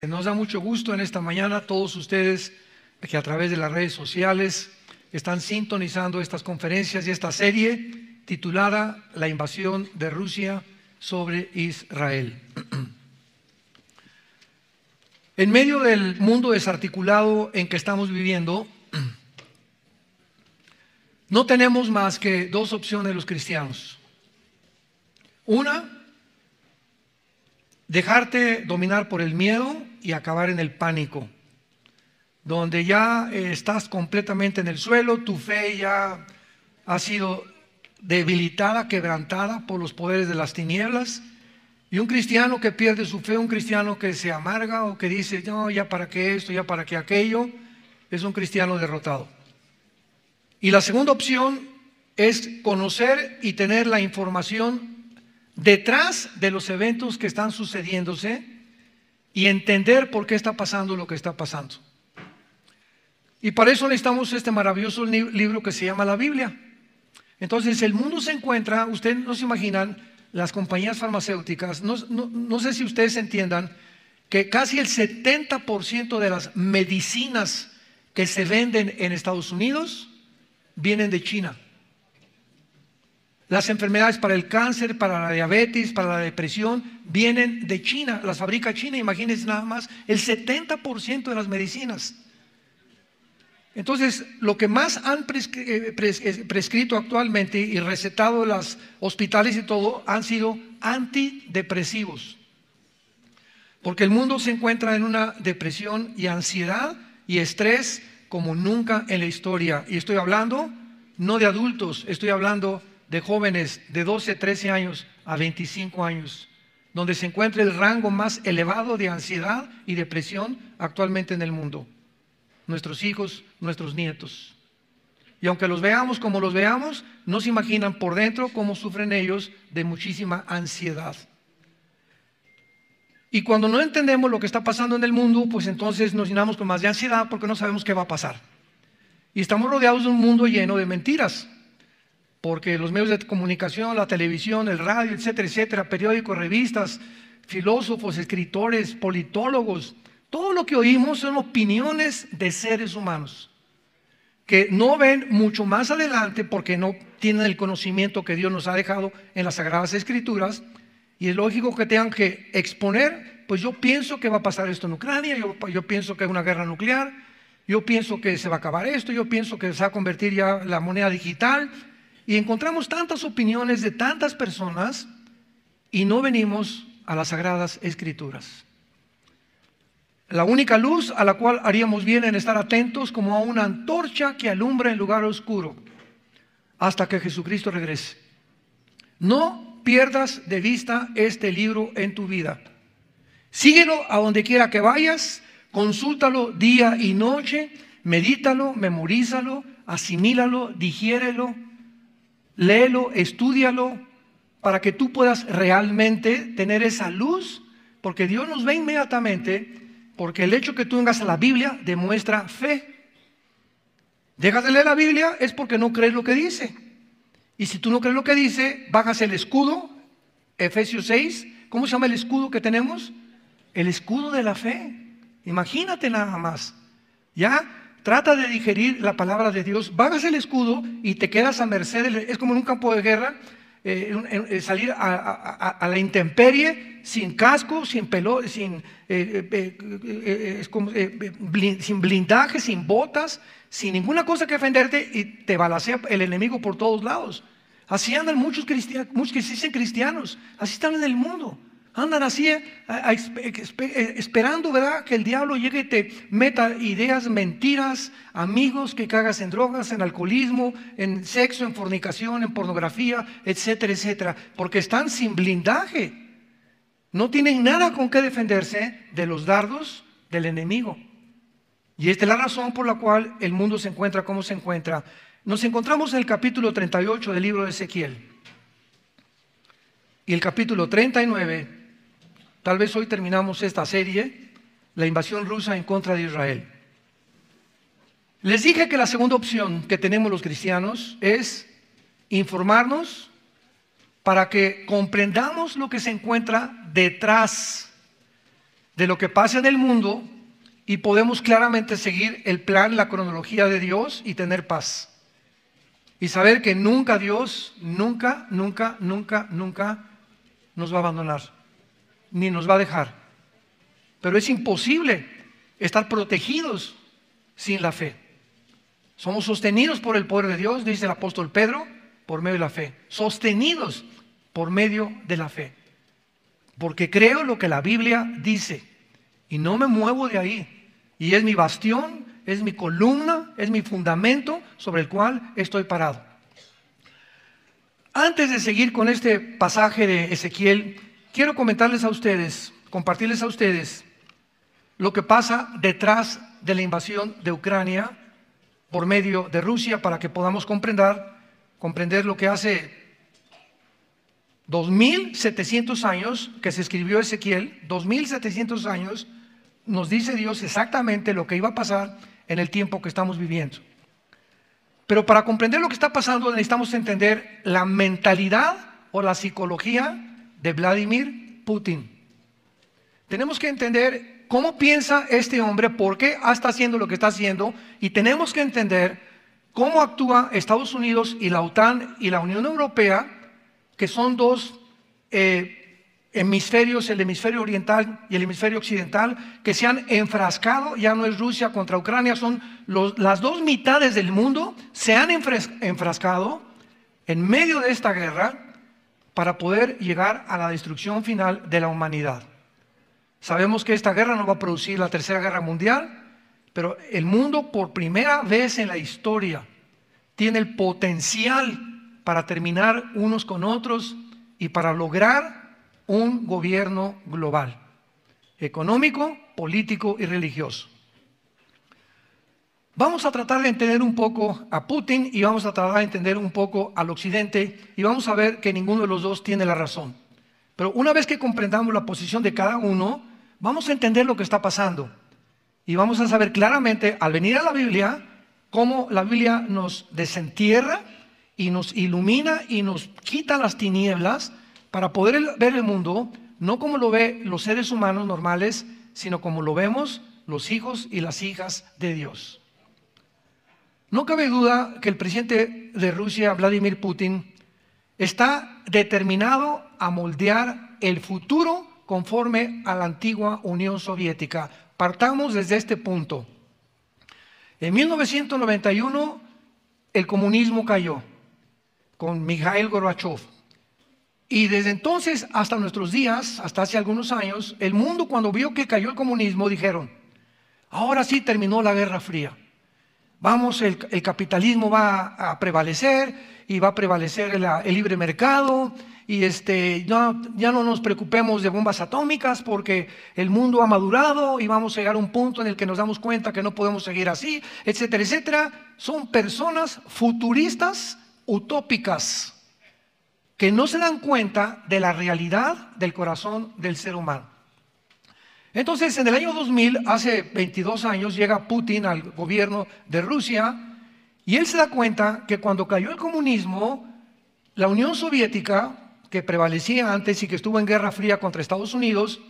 Nos da mucho gusto en esta mañana todos ustedes que a través de las redes sociales están sintonizando estas conferencias y esta serie titulada La invasión de Rusia sobre Israel. En medio del mundo desarticulado en que estamos viviendo, no tenemos más que dos opciones los cristianos. Una, dejarte dominar por el miedo y acabar en el pánico, donde ya estás completamente en el suelo, tu fe ya ha sido debilitada, quebrantada por los poderes de las tinieblas. Y un cristiano que pierde su fe, un cristiano que se amarga o que dice, no, ya para qué esto, ya para qué aquello, es un cristiano derrotado. Y la segunda opción es conocer y tener la información detrás de los eventos que están sucediéndose y entender por qué está pasando lo que está pasando. Y para eso necesitamos este maravilloso libro que se llama la Biblia. Entonces el mundo se encuentra, ustedes no se imaginan, las compañías farmacéuticas, no sé si ustedes entiendan que casi el 70% de las medicinas que se venden en Estados Unidos vienen de China. Las enfermedades para el cáncer, para la diabetes, para la depresión, vienen de China, las fabrica China. Imagínense nada más, el 70% de las medicinas. Entonces, lo que más han prescrito actualmente y recetado en los hospitales y todo, han sido antidepresivos. Porque el mundo se encuentra en una depresión y ansiedad y estrés como nunca en la historia. Y estoy hablando no de adultos, estoy hablando de jóvenes de 12, 13 años a 25 años, donde se encuentra el rango más elevado de ansiedad y depresión actualmente en el mundo. Nuestros hijos, nuestros nietos. Y aunque los veamos como los veamos, no se imaginan por dentro cómo sufren ellos de muchísima ansiedad. Y cuando no entendemos lo que está pasando en el mundo, pues entonces nos llenamos con más de ansiedad porque no sabemos qué va a pasar. Y estamos rodeados de un mundo lleno de mentiras. Porque los medios de comunicación, la televisión, el radio, etcétera, etcétera, periódicos, revistas, filósofos, escritores, politólogos, todo lo que oímos son opiniones de seres humanos que no ven mucho más adelante porque no tienen el conocimiento que Dios nos ha dejado en las Sagradas Escrituras, y es lógico que tengan que exponer, pues yo pienso que va a pasar esto en Ucrania, yo pienso que hay una guerra nuclear, yo pienso que se va a acabar esto, yo pienso que se va a convertir ya la moneda digital. Y encontramos tantas opiniones de tantas personas y no venimos a las Sagradas Escrituras. La única luz a la cual haríamos bien en estar atentos como a una antorcha que alumbra en lugar oscuro hasta que Jesucristo regrese. No pierdas de vista este libro en tu vida. Síguelo a donde quiera que vayas, consúltalo día y noche, medítalo, memorízalo, asimílalo, digiérelo. Léelo, estúdialo, para que tú puedas realmente tener esa luz, porque Dios nos ve inmediatamente, porque el hecho que tú vengas a la Biblia demuestra fe. Dejas de leer la Biblia es porque no crees lo que dice. Y si tú no crees lo que dice, bajas el escudo, Efesios 6, ¿cómo se llama el escudo que tenemos? El escudo de la fe. Imagínate nada más, ¿ya? Trata de digerir la palabra de Dios, bajas el escudo y te quedas a merced. Es como en un campo de guerra, salir a la intemperie, sin casco, sin blindaje, sin botas, sin ninguna cosa que defenderte, y te balacea el enemigo por todos lados. Así andan muchos que se dicen cristianos, así están en el mundo. Andan así esperando, ¿verdad?, que el diablo llegue y te meta ideas, mentiras, amigos que cagas en drogas, en alcoholismo, en sexo, en fornicación, en pornografía, etcétera, etcétera. Porque están sin blindaje. No tienen nada con qué defenderse de los dardos del enemigo. Y esta es la razón por la cual el mundo se encuentra como se encuentra. Nos encontramos en el capítulo 38 del libro de Ezequiel. Y el capítulo 39... Tal vez hoy terminamos esta serie, la invasión rusa en contra de Israel. Les dije que la segunda opción que tenemos los cristianos es informarnos para que comprendamos lo que se encuentra detrás de lo que pasa en el mundo y podemos claramente seguir el plan, la cronología de Dios y tener paz. Y saber que nunca Dios, nunca nos va a abandonar, ni nos va a dejar. Pero es imposible estar protegidos sin la fe. Somos sostenidos por el poder de Dios, dice el apóstol Pedro, por medio de la fe. Sostenidos por medio de la fe. Porque creo lo que la Biblia dice y no me muevo de ahí. Y es mi bastión, es mi columna, es mi fundamento sobre el cual estoy parado. Antes de seguir con este pasaje de Ezequiel, quiero comentarles a ustedes, compartirles a ustedes lo que pasa detrás de la invasión de Ucrania por medio de Rusia, para que podamos comprender lo que hace 2700 años que se escribió Ezequiel. 2700 años nos dice Dios exactamente lo que iba a pasar en el tiempo que estamos viviendo. Pero para comprender lo que está pasando necesitamos entender la mentalidad o la psicología de Vladimir Putin. Tenemos que entender cómo piensa este hombre, por qué está haciendo lo que está haciendo, y tenemos que entender cómo actúa Estados Unidos y la OTAN y la Unión Europea, que son dos hemisferios, el hemisferio oriental y el hemisferio occidental, que se han enfrascado. Ya no es Rusia contra Ucrania, son las dos mitades del mundo, se han enfrascado en medio de esta guerra para poder llegar a la destrucción final de la humanidad. Sabemos que esta guerra no va a producir la tercera guerra mundial, pero el mundo por primera vez en la historia tiene el potencial para terminar unos con otros y para lograr un gobierno global, económico, político y religioso. Vamos a tratar de entender un poco a Putin y vamos a tratar de entender un poco al Occidente, y vamos a ver que ninguno de los dos tiene la razón. Pero una vez que comprendamos la posición de cada uno, vamos a entender lo que está pasando y vamos a saber claramente, al venir a la Biblia, cómo la Biblia nos desentierra y nos ilumina y nos quita las tinieblas para poder ver el mundo no como lo ven los seres humanos normales, sino como lo vemos los hijos y las hijas de Dios. No cabe duda que el presidente de Rusia, Vladimir Putin, está determinado a moldear el futuro conforme a la antigua Unión Soviética. Partamos desde este punto. En 1991 el comunismo cayó con Mikhail Gorbachev. Y desde entonces hasta nuestros días, hasta hace algunos años, el mundo, cuando vio que cayó el comunismo, dijeron: ahora sí terminó la Guerra Fría. Vamos, el capitalismo va a prevalecer y va a prevalecer el libre mercado. Y ya no nos preocupemos de bombas atómicas porque el mundo ha madurado y vamos a llegar a un punto en el que nos damos cuenta que no podemos seguir así, etcétera, etcétera. Son personas futuristas, utópicas, que no se dan cuenta de la realidad del corazón del ser humano. Entonces, en el año 2000, hace 22 años, llega Putin al gobierno de Rusia y él se da cuenta que cuando cayó el comunismo, la Unión Soviética, que prevalecía antes y que estuvo en guerra fría contra Estados Unidos,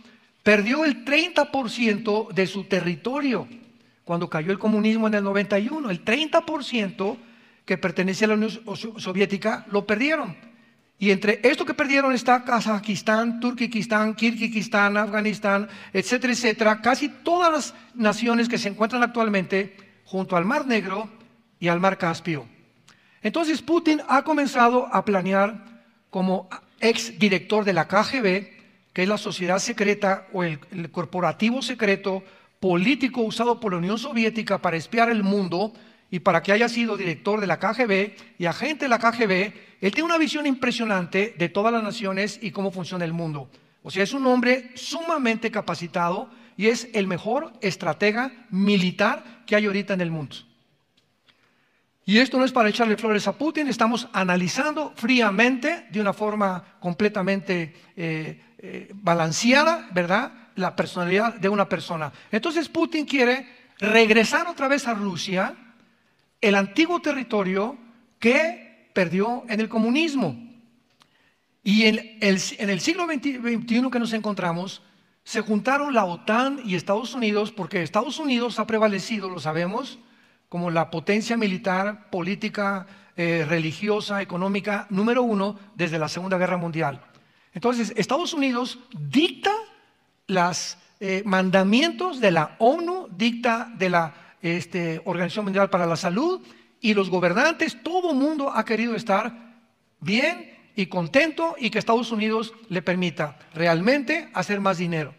perdió el 30% de su territorio. Cuando cayó el comunismo en el 91, el 30% que pertenecía a la Unión Soviética lo perdieron. Y entre esto que perdieron está Kazajistán, Turkmenistán, Kirguistán, Afganistán, etcétera, etcétera. Casi todas las naciones que se encuentran actualmente junto al Mar Negro y al Mar Caspio. Entonces Putin ha comenzado a planear, como ex director de la KGB, que es la sociedad secreta o el corporativo secreto político usado por la Unión Soviética para espiar el mundo, y para que haya sido director de la KGB y agente de la KGB, él tiene una visión impresionante de todas las naciones y cómo funciona el mundo. O sea, es un hombre sumamente capacitado y es el mejor estratega militar que hay ahorita en el mundo. Y esto no es para echarle flores a Putin, estamos analizando fríamente, de una forma completamente balanceada, ¿verdad?, la personalidad de una persona. Entonces Putin quiere regresar otra vez a Rusia, el antiguo territorio que perdió en el comunismo. Y en el siglo XXI que nos encontramos, se juntaron la OTAN y Estados Unidos, porque Estados Unidos ha prevalecido, lo sabemos, como la potencia militar, política, religiosa, económica número uno desde la Segunda Guerra Mundial. Entonces, Estados Unidos dicta los mandamientos de la ONU, dicta de la Organización Mundial para la Salud, y los gobernantes, todo el mundo ha querido estar bien y contento y que Estados Unidos le permita realmente hacer más dinero.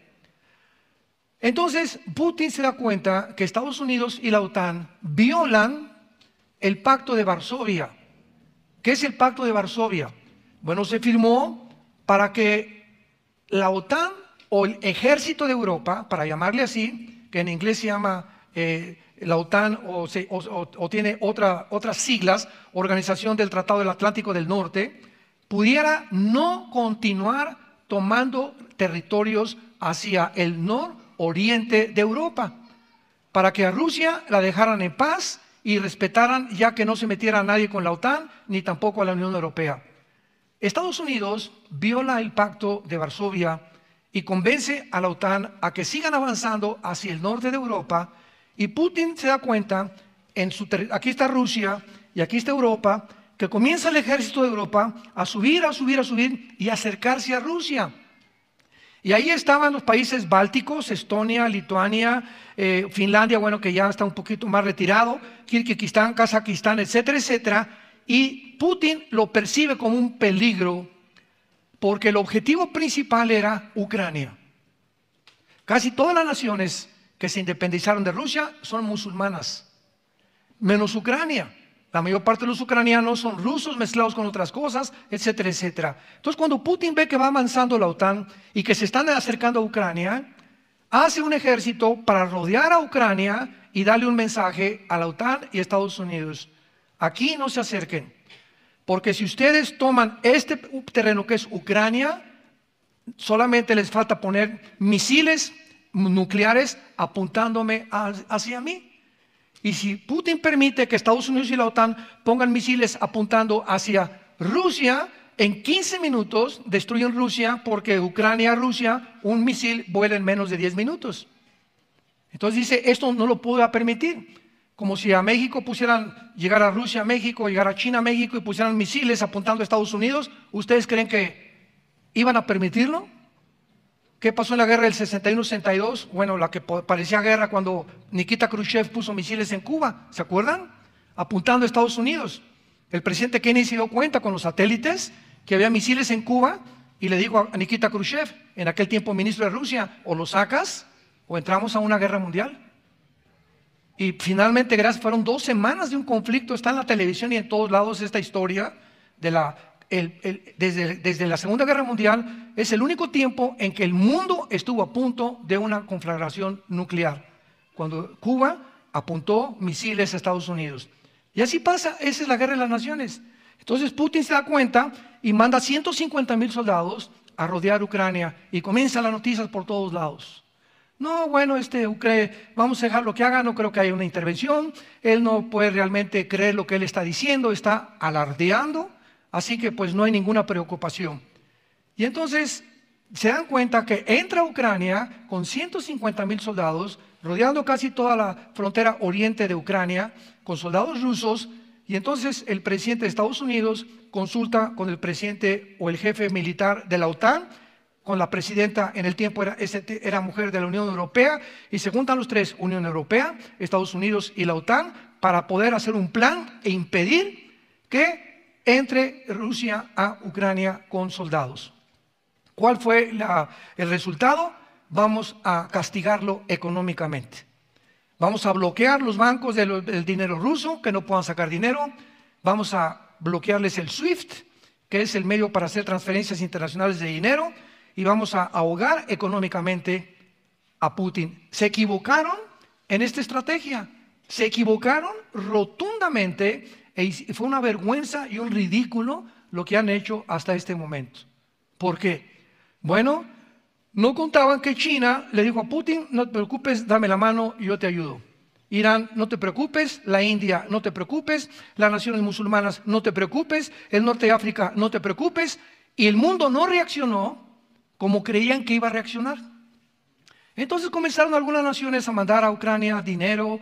Entonces, Putin se da cuenta que Estados Unidos y la OTAN violan el Pacto de Varsovia. ¿Qué es el Pacto de Varsovia? Bueno, se firmó para que la OTAN o el Ejército de Europa, para llamarle así, que en inglés se llama la OTAN o tiene otras siglas, Organización del Tratado del Atlántico del Norte, pudiera no continuar tomando territorios hacia el nororiente de Europa, para que a Rusia la dejaran en paz y respetaran, ya que no se metiera a nadie con la OTAN ni tampoco a la Unión Europea. Estados Unidos viola el Pacto de Varsovia y convence a la OTAN a que sigan avanzando hacia el norte de Europa, y Putin se da cuenta, aquí está Rusia y aquí está Europa, que comienza el ejército de Europa a subir y acercarse a Rusia. Y ahí estaban los países bálticos, Estonia, Lituania, Finlandia, bueno, que ya está un poquito más retirado, Kirguistán, Kazajistán, etcétera, etcétera. Y Putin lo percibe como un peligro porque el objetivo principal era Ucrania. Casi todas las naciones que se independizaron de Rusia son musulmanas, menos Ucrania. La mayor parte de los ucranianos son rusos mezclados con otras cosas, etcétera, etcétera. Entonces, cuando Putin ve que va avanzando la OTAN y que se están acercando a Ucrania, hace un ejército para rodear a Ucrania y darle un mensaje a la OTAN y a Estados Unidos. Aquí no se acerquen, porque si ustedes toman este terreno que es Ucrania, solamente les falta poner misiles nucleares apuntándome hacia mí. Y si Putin permite que Estados Unidos y la OTAN pongan misiles apuntando hacia Rusia, en 15 minutos destruyen Rusia, porque Ucrania, Rusia, un misil vuela en menos de 10 minutos. Entonces dice, esto no lo puedo permitir. Como si a México pusieran, llegar a Rusia a México, llegar a China a México y pusieran misiles apuntando a Estados Unidos, ¿ustedes creen que iban a permitirlo? ¿Qué pasó en la guerra del 61-62? Bueno, la que parecía guerra cuando Nikita Khrushchev puso misiles en Cuba, ¿se acuerdan? Apuntando a Estados Unidos. El presidente Kennedy se dio cuenta con los satélites que había misiles en Cuba y le dijo a Nikita Khrushchev, en aquel tiempo ministro de Rusia, o lo sacas o entramos a una guerra mundial. Y finalmente, fueron 2 semanas de un conflicto, está en la televisión y en todos lados esta historia de desde la Segunda Guerra Mundial. Es el único tiempo en que el mundo estuvo a punto de una conflagración nuclear, cuando Cuba apuntó misiles a Estados Unidos. Y así pasa, esa es la guerra de las naciones. Entonces Putin se da cuenta y manda 150,000 soldados a rodear Ucrania y comienzan las noticias por todos lados. No, bueno, vamos a dejar lo que haga, no creo que haya una intervención, él no puede realmente creer lo que él está diciendo, está alardeando. Así que pues no hay ninguna preocupación. Y entonces se dan cuenta que entra a Ucrania con 150,000 soldados, rodeando casi toda la frontera oriente de Ucrania, con soldados rusos. Y entonces el presidente de Estados Unidos consulta con el presidente o el jefe militar de la OTAN, con la presidenta, en el tiempo era mujer de la Unión Europea, y se juntan los tres, Unión Europea, Estados Unidos y la OTAN, para poder hacer un plan e impedir que entre Rusia a Ucrania con soldados. ¿Cuál fue el resultado? Vamos a castigarlo económicamente. Vamos a bloquear los bancos del dinero ruso, que no puedan sacar dinero. Vamos a bloquearles el SWIFT, que es el medio para hacer transferencias internacionales de dinero, y vamos a ahogar económicamente a Putin. Se equivocaron en esta estrategia. Se equivocaron rotundamente. Fue una vergüenza y un ridículo lo que han hecho hasta este momento. ¿Por qué? Bueno, no contaban que China le dijo a Putin, no te preocupes, dame la mano y yo te ayudo. Irán, no te preocupes, la India, no te preocupes, las naciones musulmanas, no te preocupes, el norte de África, no te preocupes. Y el mundo no reaccionó como creían que iba a reaccionar. Entonces comenzaron algunas naciones a mandar a Ucrania dinero,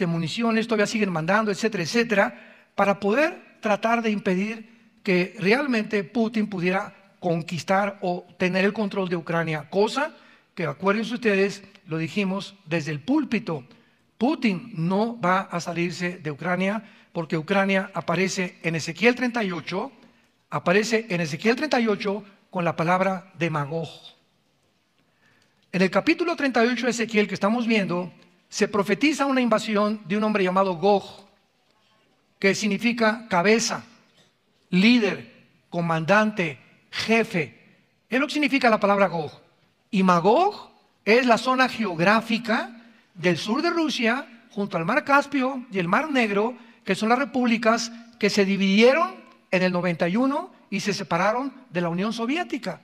municiones, todavía siguen mandando, etcétera, etcétera, para poder tratar de impedir que realmente Putin pudiera conquistar o tener el control de Ucrania, cosa que, acuérdense ustedes, lo dijimos desde el púlpito, Putin no va a salirse de Ucrania porque Ucrania aparece en Ezequiel 38, con la palabra demagog. En el capítulo 38 de Ezequiel que estamos viendo, se profetiza una invasión de un hombre llamado Gog, que significa cabeza, líder, comandante, jefe. Es lo que significa la palabra Gog. Y Magog es la zona geográfica del sur de Rusia, junto al mar Caspio y el mar Negro, que son las repúblicas que se dividieron en el 91 y se separaron de la Unión Soviética.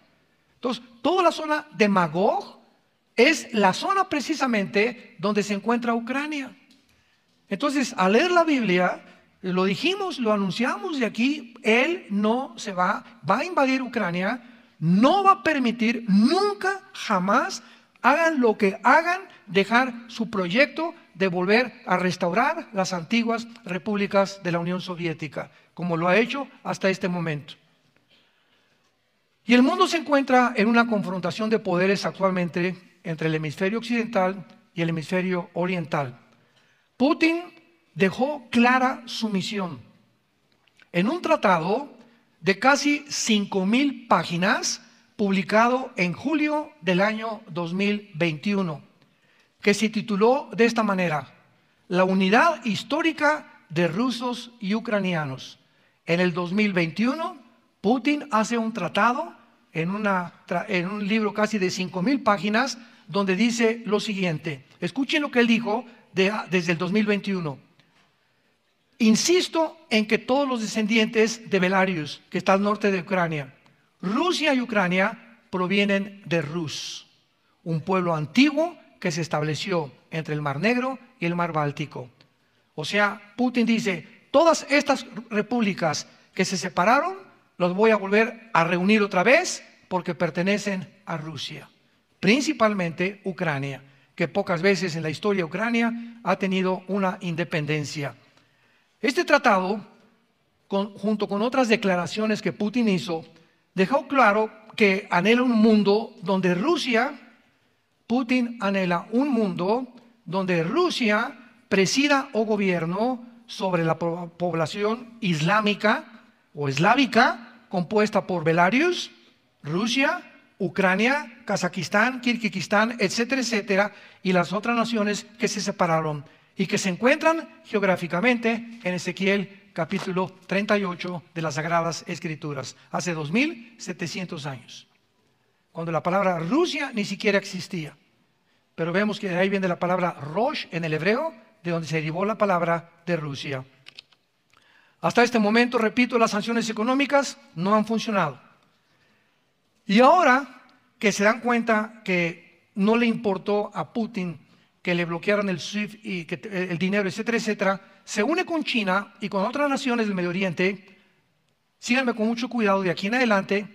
Entonces, toda la zona de Magog es la zona precisamente donde se encuentra Ucrania. Entonces, al leer la Biblia, lo dijimos, lo anunciamos de aquí, él no se va a invadir Ucrania, no va a permitir nunca, jamás, hagan lo que hagan, dejar su proyecto de volver a restaurar las antiguas repúblicas de la Unión Soviética, como lo ha hecho hasta este momento. Y el mundo se encuentra en una confrontación de poderes actualmente entre el hemisferio occidental y el hemisferio oriental. Putin dejó clara su misión en un tratado de casi 5,000 páginas publicado en julio del año 2021, que se tituló de esta manera: La unidad histórica de rusos y ucranianos. En el 2021, Putin hace un tratado en un libro casi de 5,000 páginas, donde dice lo siguiente. Escuchen lo que él dijo desde el 2021. Insisto en que todos los descendientes de Belarus, que está al norte de Ucrania, Rusia y Ucrania, provienen de Rus, un pueblo antiguo que se estableció entre el Mar Negro y el Mar Báltico. O sea, Putin dice, todas estas repúblicas que se separaron, los voy a volver a reunir otra vez porque pertenecen a Rusia. Principalmente Ucrania, que pocas veces en la historia de Ucrania ha tenido una independencia. Este tratado, junto con otras declaraciones que Putin hizo, dejó claro que anhela un mundo donde Putin anhela un mundo donde Rusia presida o gobierno sobre la población islámica o eslávica compuesta por Belarus, Rusia, Ucrania, Kazajistán, Kirguistán, etcétera, etcétera, y las otras naciones que se separaron y que se encuentran geográficamente en Ezequiel capítulo 38 de las Sagradas Escrituras, hace 2,700 años, cuando la palabra Rusia ni siquiera existía. Pero vemos que de ahí viene la palabra Rosh en el hebreo, de donde se derivó la palabra de Rusia. Hasta este momento, repito, las sanciones económicas no han funcionado. Y ahora que se dan cuenta que no le importó a Putin que le bloquearan el SWIFT y que el dinero, etcétera, etcétera, se une con China y con otras naciones del Medio Oriente, síganme con mucho cuidado de aquí en adelante,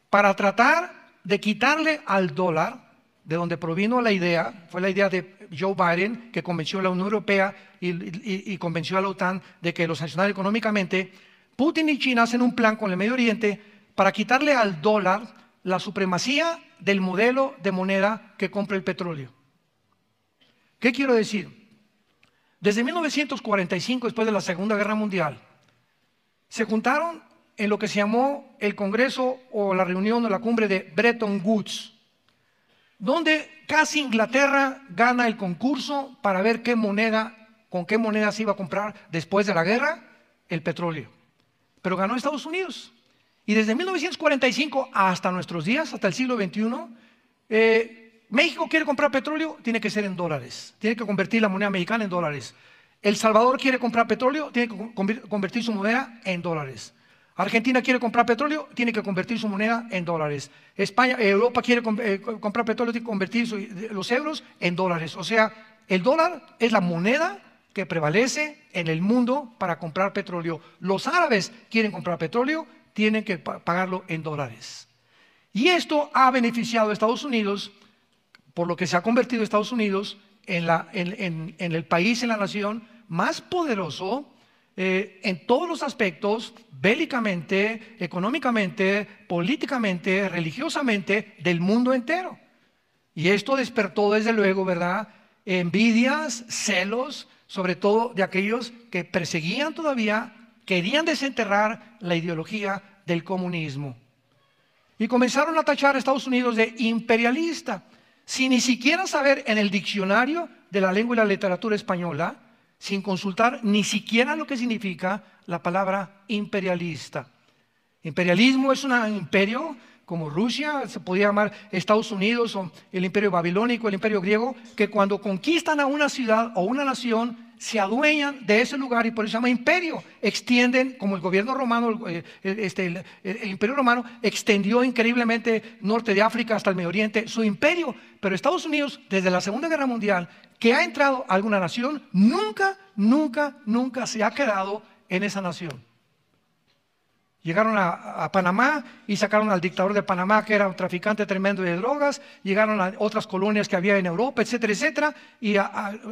para tratar de quitarle al dólar, de donde provino la idea, fue la idea de Joe Biden, que convenció a la Unión Europea y convenció a la OTAN de que los sancionara económicamente. Putin y China hacen un plan con el Medio Oriente para quitarle al dólar la supremacía del modelo de moneda que compra el petróleo. ¿Qué quiero decir? Desde 1945, después de la Segunda Guerra Mundial, se juntaron en lo que se llamó el Congreso o la reunión o la cumbre de Bretton Woods, donde casi Inglaterra gana el concurso para ver con qué moneda se iba a comprar después de la guerra el petróleo. Pero ganó Estados Unidos. Y desde 1945 hasta nuestros días, hasta el siglo XXI, México quiere comprar petróleo, tiene que ser en dólares. Tiene que convertir la moneda mexicana en dólares. El Salvador quiere comprar petróleo, tiene que convertir su moneda en dólares. Argentina quiere comprar petróleo, tiene que convertir su moneda en dólares. Europa quiere comprar petróleo, tiene que convertir los euros en dólares. O sea, el dólar es la moneda que prevalece en el mundo para comprar petróleo. Los árabes quieren comprar petróleo, tienen que pagarlo en dólares. Y esto ha beneficiado a Estados Unidos por lo que se ha convertido Estados Unidos en el país, en la nación más poderoso en todos los aspectos, bélicamente, económicamente, políticamente, religiosamente, del mundo entero. Y esto despertó desde luego, ¿verdad?, envidias, celos, sobre todo de aquellos que perseguían todavía, querían desenterrar la ideología del comunismo. Y comenzaron a tachar a Estados Unidos de imperialista, sin ni siquiera saber en el diccionario de la lengua y la literatura española, sin consultar ni siquiera lo que significa la palabra imperialista. Imperialismo es un imperio como Rusia, se podía llamar Estados Unidos, o el imperio babilónico, el imperio griego, que cuando conquistan a una ciudad o una nación, se adueñan de ese lugar y por eso se llama imperio. Extienden, como el gobierno romano, el imperio romano extendió increíblemente norte de África hasta el Medio Oriente, su imperio. Pero Estados Unidos, desde la Segunda Guerra Mundial, que ha entrado a alguna nación, nunca se ha quedado en esa nación. Llegaron a Panamá y sacaron al dictador de Panamá, que era un traficante tremendo de drogas. Llegaron a otras colonias que había en Europa, etcétera, etcétera. Y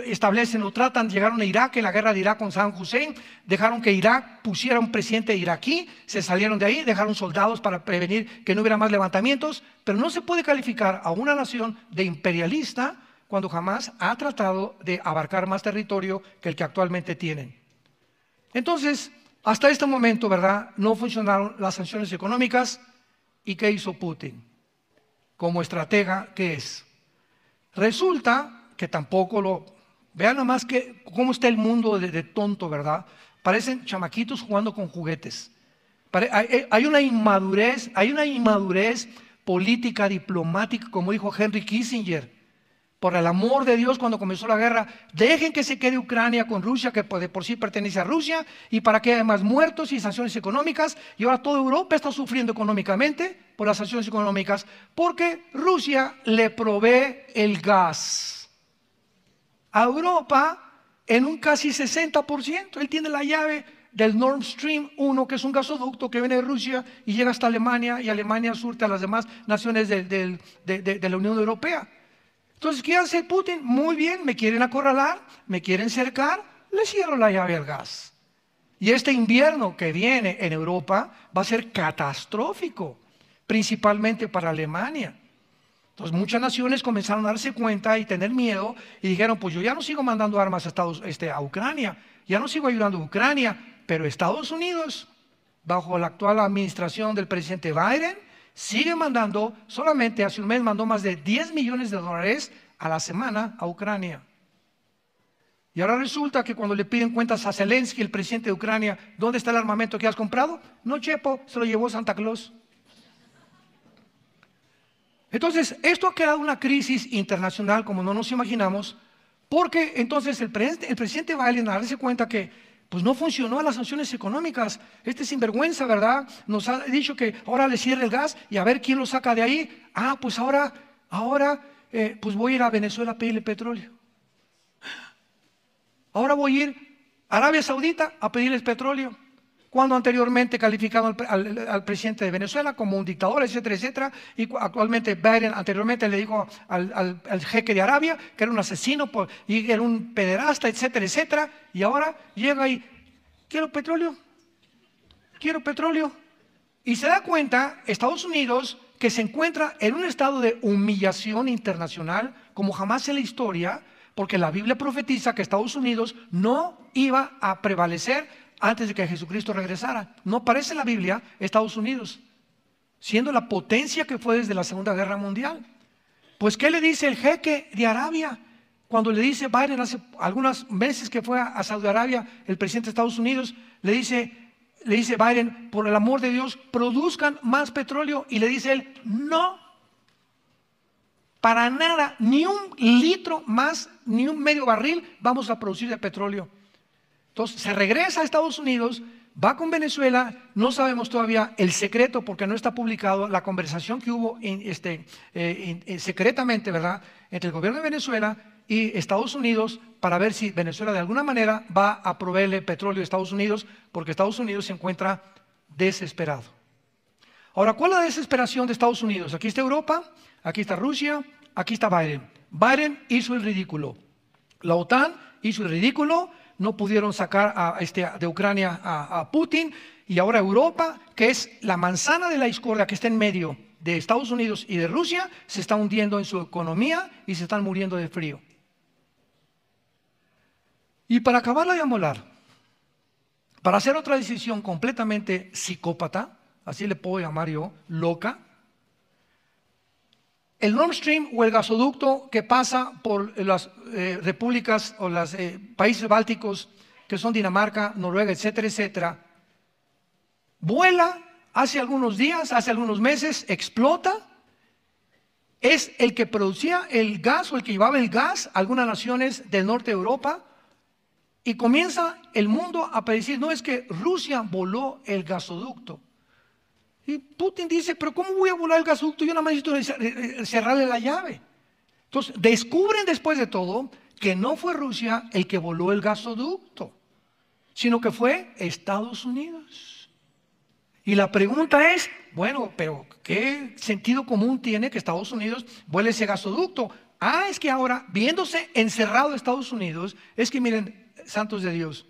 establecen o tratan, llegaron a Irak, en la guerra de Irak con Saddam Hussein. Dejaron que Irak pusiera un presidente iraquí. Se salieron de ahí, dejaron soldados para prevenir que no hubiera más levantamientos. Pero no se puede calificar a una nación de imperialista cuando jamás ha tratado de abarcar más territorio que el que actualmente tienen. Entonces, hasta este momento, ¿verdad?, no funcionaron las sanciones económicas. ¿Y qué hizo Putin? Como estratega, ¿qué es? Resulta que tampoco lo... Vean nomás que, cómo está el mundo de tonto, ¿verdad? Parecen chamaquitos jugando con juguetes. Hay una inmadurez política, diplomática, como dijo Henry Kissinger. Por el amor de Dios, cuando comenzó la guerra, dejen que se quede Ucrania con Rusia, que de por sí pertenece a Rusia, y para que haya más muertos y sanciones económicas. Y ahora toda Europa está sufriendo económicamente por las sanciones económicas, porque Rusia le provee el gas a Europa en un casi 60%. Él tiene la llave del Nord Stream 1, que es un gasoducto que viene de Rusia y llega hasta Alemania, y Alemania surte a las demás naciones de la Unión Europea. Entonces, ¿qué hace Putin? Muy bien, me quieren acorralar, me quieren cercar, le cierro la llave al gas. Y este invierno que viene en Europa va a ser catastrófico, principalmente para Alemania. Entonces, muchas naciones comenzaron a darse cuenta y tener miedo y dijeron, pues yo ya no sigo mandando armas a Ucrania, ya no sigo ayudando a Ucrania, pero Estados Unidos, bajo la actual administración del presidente Biden, sigue mandando. Solamente hace un mes mandó más de $10 millones a la semana a Ucrania. Y ahora resulta que cuando le piden cuentas a Zelensky, el presidente de Ucrania, ¿dónde está el armamento que has comprado? No, Chepo, se lo llevó Santa Claus. Entonces, esto ha creado una crisis internacional como no nos imaginamos, porque entonces el presidente Biden, al darse cuenta que pues no funcionó las sanciones económicas, este sinvergüenza, ¿verdad?, nos ha dicho que ahora le cierre el gas y a ver quién lo saca de ahí. Pues ahora pues voy a ir a Venezuela a pedirle petróleo. Ahora voy a ir a Arabia Saudita a pedirles petróleo, cuando anteriormente calificaron al presidente de Venezuela como un dictador, etcétera, etcétera. Y actualmente Biden anteriormente le dijo al jeque de Arabia que era un asesino y era un pederasta, etcétera, etcétera. Y ahora llega y, quiero petróleo. Y se da cuenta Estados Unidos que se encuentra en un estado de humillación internacional como jamás en la historia, porque la Biblia profetiza que Estados Unidos no iba a prevalecer antes de que Jesucristo regresara. No aparece en la Biblia Estados Unidos, siendo la potencia que fue desde la Segunda Guerra Mundial. Pues, ¿qué le dice el jeque de Arabia? Cuando le dice Biden, hace algunos meses que fue a Saudi Arabia, el presidente de Estados Unidos, le dice Biden, por el amor de Dios, produzcan más petróleo. Y le dice él, no, para nada, ni un litro más, ni un medio barril vamos a producir de petróleo. Entonces se regresa a Estados Unidos, va con Venezuela. No sabemos todavía el secreto, porque no está publicado, la conversación que hubo secretamente, ¿verdad?, entre el gobierno de Venezuela y Estados Unidos, para ver si Venezuela de alguna manera va a proveerle petróleo a Estados Unidos, porque Estados Unidos se encuentra desesperado. Ahora, ¿cuál es la desesperación de Estados Unidos? Aquí está Europa, aquí está Rusia, aquí está Biden. Biden hizo el ridículo. La OTAN hizo el ridículo. No pudieron sacar de Ucrania a Putin. Y ahora Europa, que es la manzana de la discordia que está en medio de Estados Unidos y de Rusia, se está hundiendo en su economía y se están muriendo de frío. Y para acabarla de amolar, para hacer otra decisión completamente psicópata, así le puedo llamar yo, loca, el Nord Stream o el gasoducto que pasa por las repúblicas o los países bálticos, que son Dinamarca, Noruega, etcétera, etcétera, vuela hace algunos días, hace algunos meses, explota. Es el que producía el gas o el que llevaba el gas a algunas naciones del norte de Europa. Y comienza el mundo a decir, no, es que Rusia voló el gasoducto. Y Putin dice, pero ¿cómo voy a volar el gasoducto? Yo nada más necesito cerrarle la llave. Entonces, descubren después de todo que no fue Rusia el que voló el gasoducto, sino que fue Estados Unidos. Y la pregunta es, bueno, pero ¿qué sentido común tiene que Estados Unidos vuele ese gasoducto? Es que ahora, viéndose encerrado Estados Unidos, es que miren, santos de Dios,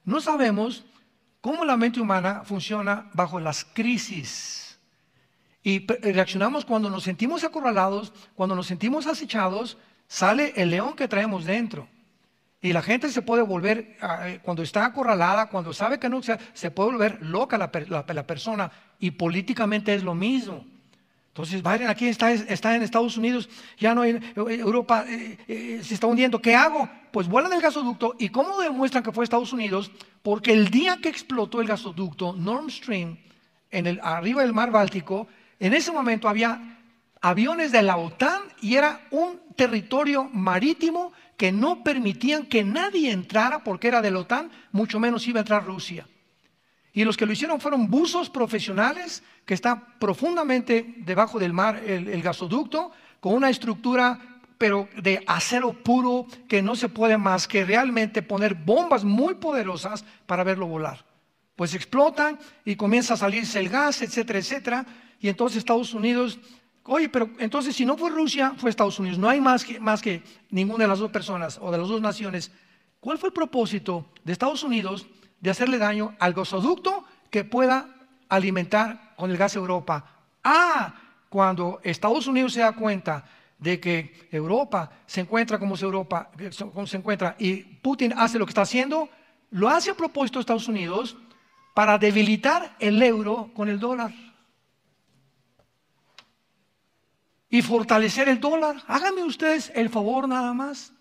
no sabemos cómo la mente humana funciona bajo las crisis. Y reaccionamos cuando nos sentimos acorralados, cuando nos sentimos acechados, sale el león que traemos dentro. Y la gente se puede volver, cuando está acorralada, cuando sabe que no, se puede volver loca la persona. Y políticamente es lo mismo. Entonces Biden aquí está en Estados Unidos, ya no hay, Europa se está hundiendo. ¿Qué hago? Pues vuelan el gasoducto. ¿Y cómo demuestran que fue Estados Unidos? Porque el día que explotó el gasoducto Nord Stream arriba del mar Báltico, en ese momento había aviones de la OTAN y era un territorio marítimo que no permitían que nadie entrara porque era de la OTAN, mucho menos iba a entrar Rusia. Y los que lo hicieron fueron buzos profesionales que está profundamente debajo del mar el gasoducto, con una estructura pero de acero puro, que no se puede más que realmente poner bombas muy poderosas para verlo volar. Pues explotan y comienza a salirse el gas, etcétera, etcétera. Y entonces Estados Unidos, oye, pero entonces si no fue Rusia, fue Estados Unidos. No hay más que ninguna de las dos personas o de las dos naciones. ¿Cuál fue el propósito de Estados Unidos de hacerle daño al gasoducto que pueda alimentar con el gas a Europa? Cuando Estados Unidos se da cuenta de que Europa se encuentra como se encuentra y Putin hace lo que está haciendo, lo hace a propósito de Estados Unidos para debilitar el euro con el dólar y fortalecer el dólar. Háganme ustedes el favor nada más.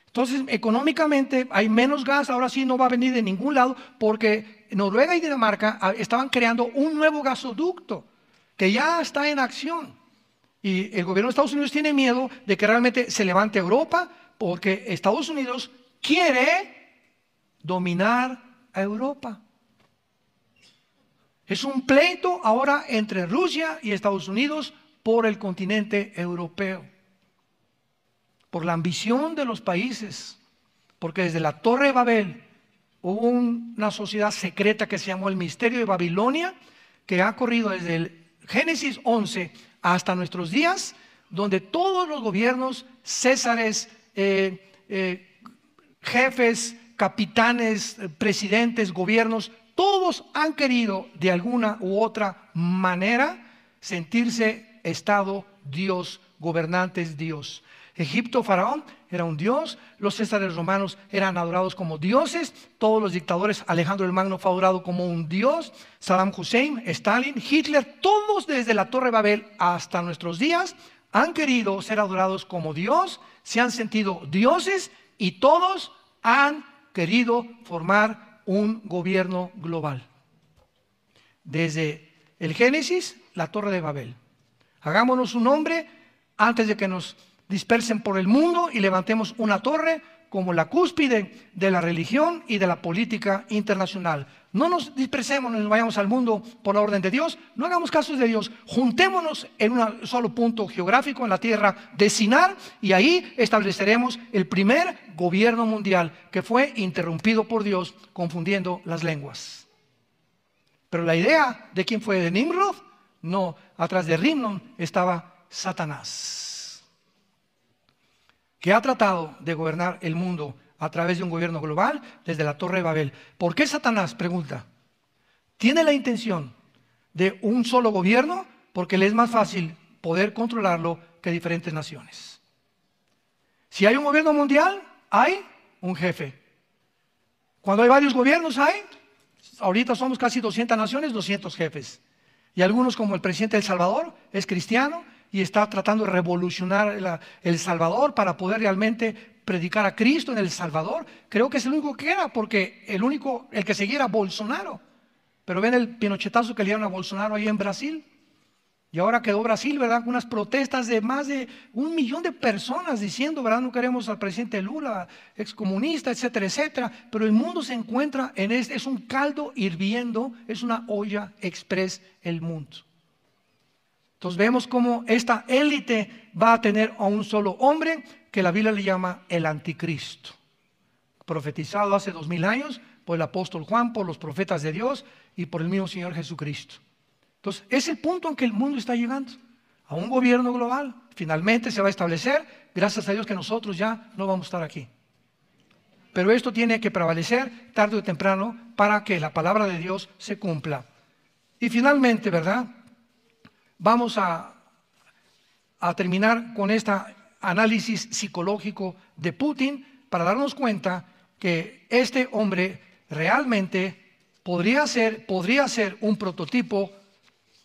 Entonces, económicamente hay menos gas, ahora sí no va a venir de ningún lado, porque Noruega y Dinamarca estaban creando un nuevo gasoducto que ya está en acción. Y el gobierno de Estados Unidos tiene miedo de que realmente se levante Europa, porque Estados Unidos quiere dominar a Europa. Es un pleito ahora entre Rusia y Estados Unidos por el continente europeo, por la ambición de los países, porque desde la Torre de Babel hubo una sociedad secreta que se llamó el Misterio de Babilonia, que ha corrido desde el Génesis 11 hasta nuestros días, donde todos los gobiernos, césares, jefes, capitanes, presidentes, gobiernos, todos han querido de alguna u otra manera sentirse Estado Dios, gobernantes Dios. Egipto, Faraón era un dios, los césares romanos eran adorados como dioses, todos los dictadores, Alejandro el Magno fue adorado como un dios, Saddam Hussein, Stalin, Hitler, todos desde la Torre de Babel hasta nuestros días han querido ser adorados como Dios, se han sentido dioses y todos han querido formar un gobierno global. Desde el Génesis, la Torre de Babel. Hagámonos un nombre antes de que nos dispersen por el mundo y levantemos una torre como la cúspide de la religión y de la política internacional. No nos dispersemos, no nos vayamos al mundo por la orden de Dios, no hagamos caso de Dios, juntémonos en un solo punto geográfico en la tierra de Sinar y ahí estableceremos el primer gobierno mundial que fue interrumpido por Dios confundiendo las lenguas. Pero la idea de quién fue de Nimrod, no, atrás de Rimnon estaba Satanás. que ha tratado de gobernar el mundo a través de un gobierno global desde la Torre de Babel. ¿Por qué Satanás, pregunta, tiene la intención de un solo gobierno? Porque le es más fácil poder controlarlo que diferentes naciones. Si hay un gobierno mundial, hay un jefe. Cuando hay varios gobiernos, ahorita somos casi 200 naciones, 200 jefes. Y algunos, como el presidente de El Salvador, es cristiano y está tratando de revolucionar El Salvador para poder realmente predicar a Cristo en El Salvador. Creo que es el único que queda, porque el que seguía era Bolsonaro. Pero ven el pinochetazo que le dieron a Bolsonaro ahí en Brasil. Y ahora quedó Brasil, ¿verdad?, con unas protestas de más de 1 millón de personas diciendo, ¿verdad?, no queremos al presidente Lula, excomunista, etcétera, etcétera. Pero el mundo se encuentra es un caldo hirviendo, es una olla express el mundo. Entonces vemos cómo esta élite va a tener a un solo hombre que la Biblia le llama el anticristo. Profetizado hace 2000 años por el apóstol Juan, por los profetas de Dios y por el mismo Señor Jesucristo. Entonces, es el punto en que el mundo está llegando, a un gobierno global. Finalmente se va a establecer, gracias a Dios que nosotros ya no vamos a estar aquí. Pero esto tiene que prevalecer tarde o temprano para que la palabra de Dios se cumpla. Y finalmente, ¿verdad?, vamos a terminar con este análisis psicológico de Putin para darnos cuenta que este hombre realmente podría ser un prototipo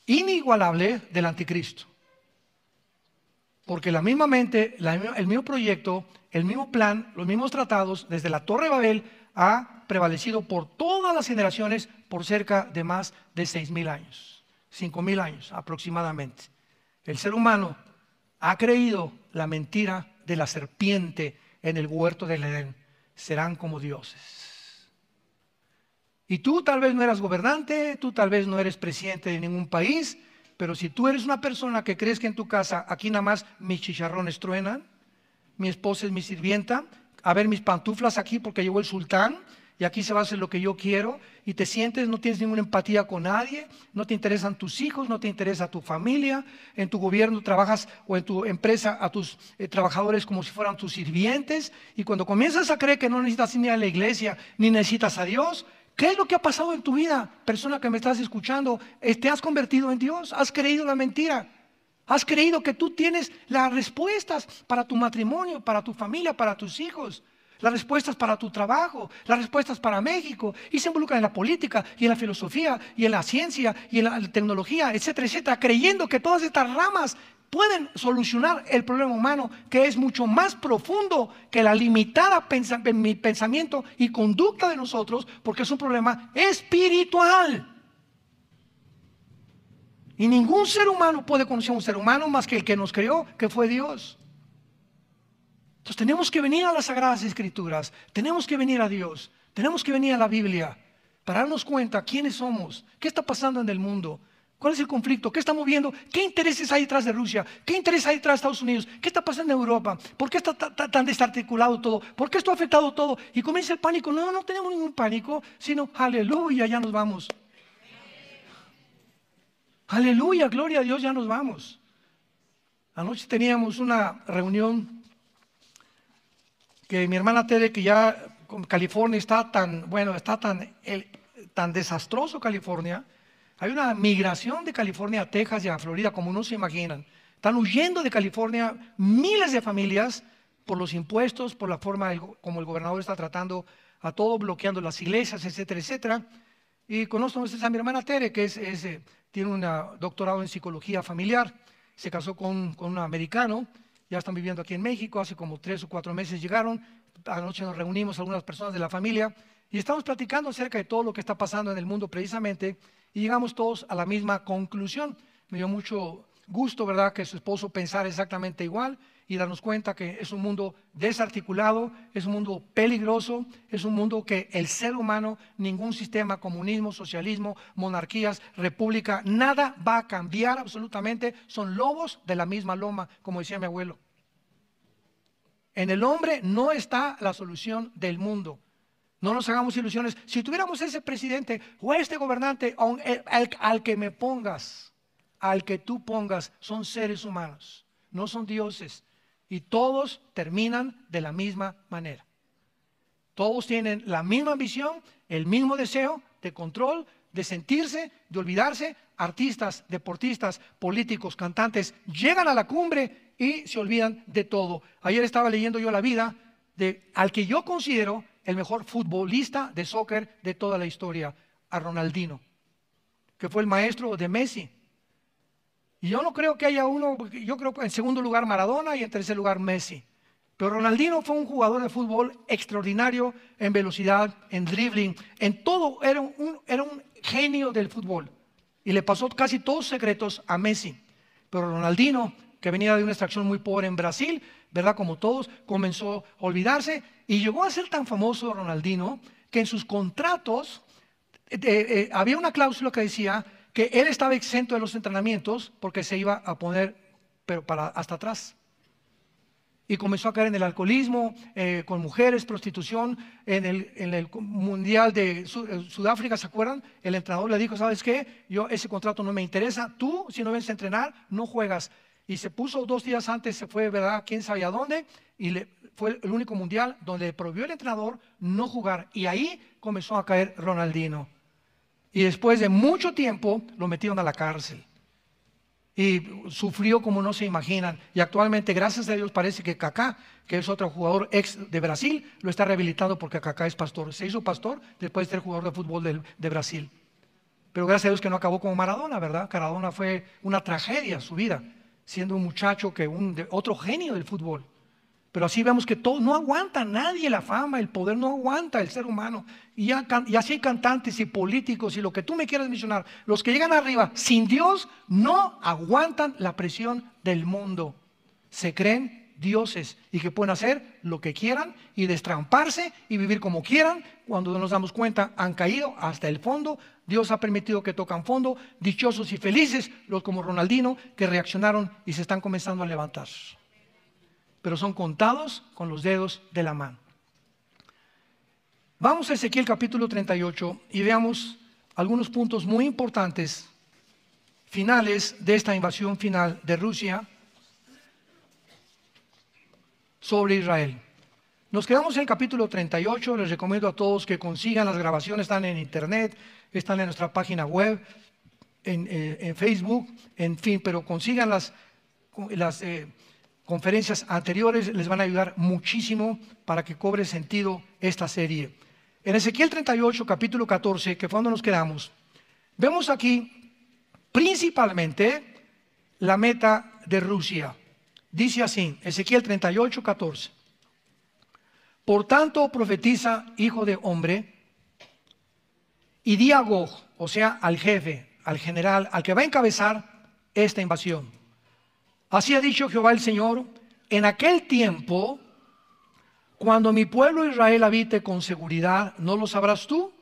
inigualable del anticristo, porque la misma mente, el mismo proyecto, el mismo plan, los mismos tratados desde la Torre de Babel ha prevalecido por todas las generaciones por cerca de más de 6,000 años, 5,000 años aproximadamente. El ser humano ha creído la mentira de la serpiente en el huerto del Edén: serán como dioses. Y tú tal vez no eras gobernante, tú tal vez no eres presidente de ningún país, pero si tú eres una persona que crees que en tu casa, aquí nada más mis chicharrones truenan, mi esposa es mi sirvienta, a ver mis pantuflas aquí porque llegó el sultán y aquí se va a hacer lo que yo quiero, y te sientes, no tienes ninguna empatía con nadie, no te interesan tus hijos, no te interesa tu familia, en tu gobierno trabajas o en tu empresa a tus trabajadores como si fueran tus sirvientes, y cuando comienzas a creer que no necesitas ni a la iglesia ni necesitas a Dios, ¿qué es lo que ha pasado en tu vida, persona que me estás escuchando? ¿Te has convertido en Dios? ¿Has creído la mentira? ¿Has creído que tú tienes las respuestas para tu matrimonio, para tu familia, para tus hijos? Las respuestas para tu trabajo, las respuestas para México, y se involucran en la política y en la filosofía y en la ciencia y en la tecnología, etcétera, etcétera, creyendo que todas estas ramas pueden solucionar el problema humano, que es mucho más profundo que la limitada pensamiento y conducta de nosotros, porque es un problema espiritual. Y ningún ser humano puede conocer a un ser humano más que el que nos creó, que fue Dios. Entonces tenemos que venir a las Sagradas Escrituras, tenemos que venir a Dios, tenemos que venir a la Biblia para darnos cuenta quiénes somos, qué está pasando en el mundo. ¿Cuál es el conflicto? ¿Qué está moviendo? ¿Qué intereses hay detrás de Rusia? ¿Qué intereses hay detrás de Estados Unidos? ¿Qué está pasando en Europa? ¿Por qué está tan desarticulado todo? ¿Por qué esto ha afectado todo? Y comienza el pánico. No, no tenemos ningún pánico, sino aleluya, ya nos vamos. Aleluya, gloria a Dios, ya nos vamos. Anoche teníamos una reunión que mi hermana Tere, que ya con California está tan desastroso California. Hay una migración de California a Texas y a Florida como no se imaginan. Están huyendo de California miles de familias por los impuestos, por la forma como el gobernador está tratando a todo, bloqueando las iglesias, etcétera, etcétera. Y conozco a mi hermana Tere, que tiene un doctorado en psicología familiar. Se casó con un americano, ya están viviendo aquí en México, hace como 3 o 4 meses llegaron. Anoche nos reunimos algunas personas de la familia y estamos platicando acerca de todo lo que está pasando en el mundo precisamente, y llegamos todos a la misma conclusión. Me dio mucho gusto, ¿verdad?, que su esposo pensara exactamente igual y darnos cuenta que es un mundo desarticulado, es un mundo peligroso, es un mundo que el ser humano, ningún sistema, comunismo, socialismo, monarquías, república, nada va a cambiar absolutamente. Son lobos de la misma loma, como decía mi abuelo. En el hombre no está la solución del mundo. No nos hagamos ilusiones. Si tuviéramos ese presidente o este gobernante, al que me pongas, al que tú pongas, son seres humanos, no son dioses. y todos terminan de la misma manera. Todos tienen la misma ambición, el mismo deseo de control, de sentirse, de olvidarse. Artistas, deportistas, políticos, cantantes llegan a la cumbre y se olvidan de todo. Ayer estaba leyendo yo la vida al que yo considero el mejor futbolista de soccer de toda la historia, a Ronaldinho, que fue el maestro de Messi. Y yo no creo que haya uno, yo creo que en segundo lugar Maradona y en tercer lugar Messi. Pero Ronaldinho fue un jugador de fútbol extraordinario en velocidad, en dribbling, en todo. Era un genio del fútbol. Y le pasó casi todos sus secretos a Messi. Pero Ronaldinho, que venía de una extracción muy pobre en Brasil, ¿verdad? Como todos, comenzó a olvidarse y llegó a ser tan famoso Ronaldinho que en sus contratos había una cláusula que decía que él estaba exento de los entrenamientos porque se iba a poner pero hasta atrás. Y comenzó a caer en el alcoholismo, con mujeres, prostitución. En el Mundial de Sudáfrica, ¿se acuerdan? El entrenador le dijo, ¿sabes qué? Ese contrato no me interesa. Tú, si no vienes a entrenar, no juegas. Y se puso 2 días antes, se fue, ¿verdad? ¿Quién sabe a dónde? Y fue el único mundial donde le prohibió el entrenador no jugar. Y ahí comenzó a caer Ronaldinho. Y después de mucho tiempo lo metieron a la cárcel. Y sufrió como no se imaginan. Y actualmente, gracias a Dios, parece que Kaká, que es otro jugador ex de Brasil, lo está rehabilitando porque Kaká es pastor. Se hizo pastor después de ser jugador de fútbol de Brasil. Pero gracias a Dios que no acabó como Maradona, ¿verdad? Maradona fue una tragedia su vida, siendo un muchacho otro genio del fútbol. Pero así vemos que todo, no aguanta nadie la fama, el poder no aguanta el ser humano. Y así hay cantantes y políticos y lo que tú me quieras mencionar. Los que llegan arriba sin Dios no aguantan la presión del mundo. Se creen dioses y que pueden hacer lo que quieran y destramparse y vivir como quieran. Cuando nos damos cuenta han caído hasta el fondo. Dios ha permitido que tocan fondo. Dichosos y felices los como Ronaldinho que reaccionaron y se están comenzando a levantar. Pero son contados con los dedos de la mano. Vamos a Ezequiel capítulo 38 y veamos algunos puntos muy importantes, finales de esta invasión final de Rusia sobre Israel. Nos quedamos en el capítulo 38, les recomiendo a todos que consigan las grabaciones, están en internet, están en nuestra página web, en Facebook, en fin, pero consigan las conferencias anteriores, les van a ayudar muchísimo para que cobre sentido esta serie. En Ezequiel 38, capítulo 14, que fue donde nos quedamos, vemos aquí principalmente la meta de Rusia. Dice así, Ezequiel 38, 14. Por tanto, profetiza, hijo de hombre, y di a Gog, o sea, al jefe, al general, al que va a encabezar esta invasión. Así ha dicho Jehová el Señor, en aquel tiempo, cuando mi pueblo Israel habite con seguridad, ¿no lo sabrás tú?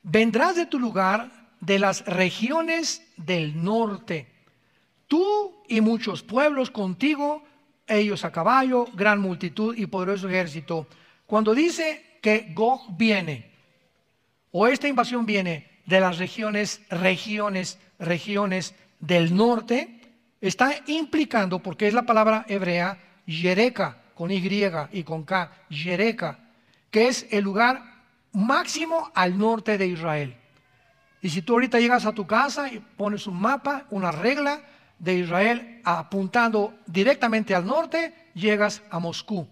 Vendrás de tu lugar de las regiones del norte, tú y muchos pueblos contigo, ellos a caballo, gran multitud y poderoso ejército. Cuando dice que Gog viene, o esta invasión viene de las regiones del norte, está implicando, porque es la palabra hebrea, Yereka, con Y y con K, Yereka, que es el lugar máximo al norte de Israel. Y si tú ahorita llegas a tu casa y pones un mapa, una regla de Israel apuntando directamente al norte, llegas a Moscú.